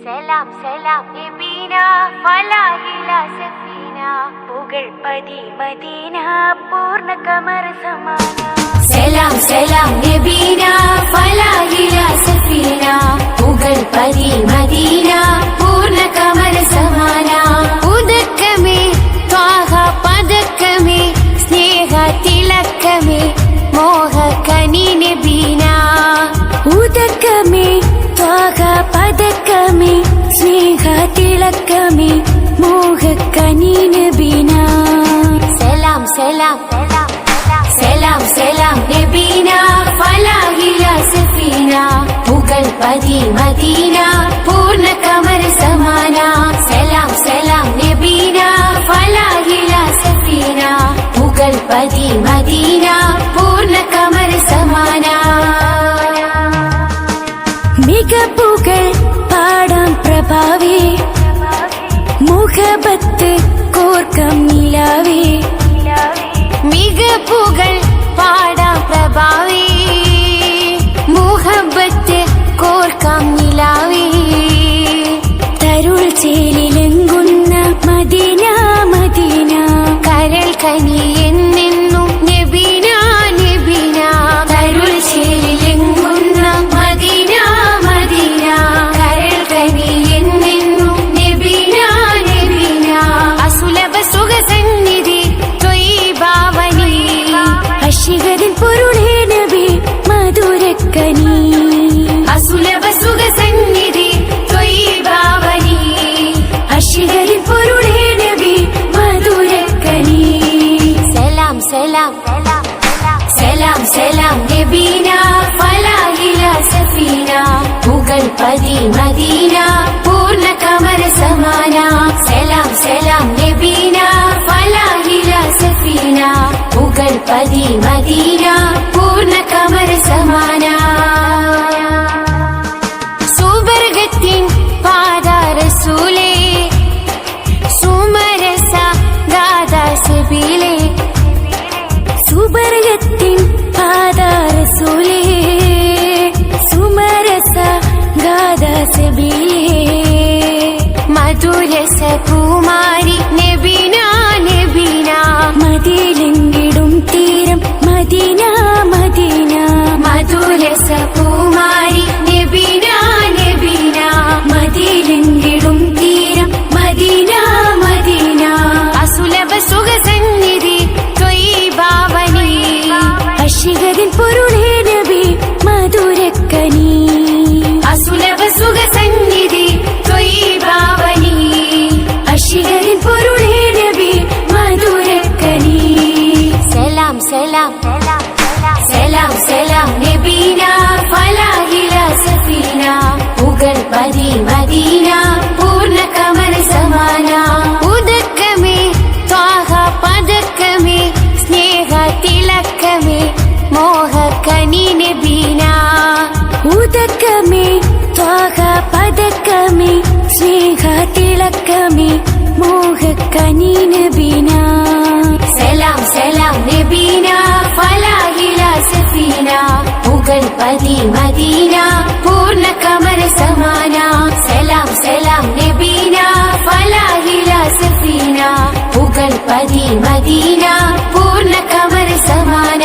സലാം സലാം നബീന ഫലാഹില സഫീന പുകഴ്പതി മദീന പൂർണ്ണ കമർ സമാന സലാം സലാം നബീന ഫലാഹില സഫീന പുകഴ്പതി മദീന പൂർണ്ണ കമർ സമാന ഉദക്കമേ ത്വാഹ പദക്കമേ സ്നേഹ തിലക്കമേ മോഹ കനി നബീന ഉദക്കമേ ത്വാഹ പദക്കമേ സ്നേഹ തിളക്കമേ മോഹ കനി നബീന സലാം സലാം സലാം സലാം നബീന ഫലാഹില സഫീന പുകഴ്പതി മദീന പൂർണ്ണ കമർ സമാന സലാം സലാം നബീന ഫലാഹില സഫീന പുകഴ്പതി മദീന പൂർണ്ണ കമർ സമാന മികപ്പുകൾ പാടാം പ്രഭാവേ മുഹബത്ത് കോർക്കം നിലാവേ മികപ്പുകൾ പാടാം പ്രഭാവേ മുഹബത്ത് കോർക്കം നിലാവേ തരുൾ ചേലിലെങ്കുന്ന മദീന മദീന കരൾ കനി എന്നെന്നും നബീന നബീന തരുൾ ചേലിലെങ്കുന്ന മദീന മദീന കരൾ കനി എന്നെന്നും നബീന നബീന അസുലഭ സുഖ സന്നിധി ത്വയ്യിബാവനി അശികരിൻ പൊരുളേ നബി മധുരക്കനി അസുലഭ സുഖ സന്നിധി ത്വയ്യിബാവനി അശികരിൻ പൊരുളേ നബി മധുരക്കനി സലാം സലാം സലാം സലാം നബീന ഫലാഹില സഫീന പുകഴ്പതി മദീന പൂർണ്ണ കമർ സമാന സലാം സലാം നബീന ഫലാഹില സഫീന പുകഴ്പതി മദീന പൂർണ്ണ കമർ സമാന സുവർഗത്തിൻ പാദ റസൂലേ സുമരസ ഗാദ സബീലേ സുവർഗത്തിൻ പാദ റസൂലേ സുമരസ ഗാദ സബീലേ മധുരസ കുമാരി നബീന നബീന മദിലെങ്കിടും തീരം മദീന മദീന മധുരസ കുമാരി നബീന നബീന മദിലെങ്കിടും തീരം മദീന മദീന അസുലഭ സുഖ സന്നിധി ത്വയ്യിബാവനി അശികരിൻ പൊരുളേ നബി മധുരക്കനി അസുലഭ സുഖ സന്നിധി ത്വയ്യിബാവനി അശികരിൻ പൊരുളേ നബി മധുരക്കനി സലാം സലാം സലാം സലാം നബീന ഫലാഹില സഫീന പുകഴ്പതി മദീന പൂർണ്ണ കമർ സമാന ഉദക്കമേ ത്വാഹ പദക്കമേ സ്നേഹ തിലക്കമേ മോഹ കനി നബീന ഉദക്കമേ ത്വാഹ പദക്കമേ സ്നേഹ തിളക്കമേ മോഹ കനി നബീന സലാം സലാം നബീന ഫലാഹില സഫീന പുകഴ്പതി മദീന പൂർണ്ണ കമർ സമാന സലാം സലാം നബീന ഫലാഹില സഫീന പുകഴ്പതി മദീന പൂർണ്ണ കമർ സമാന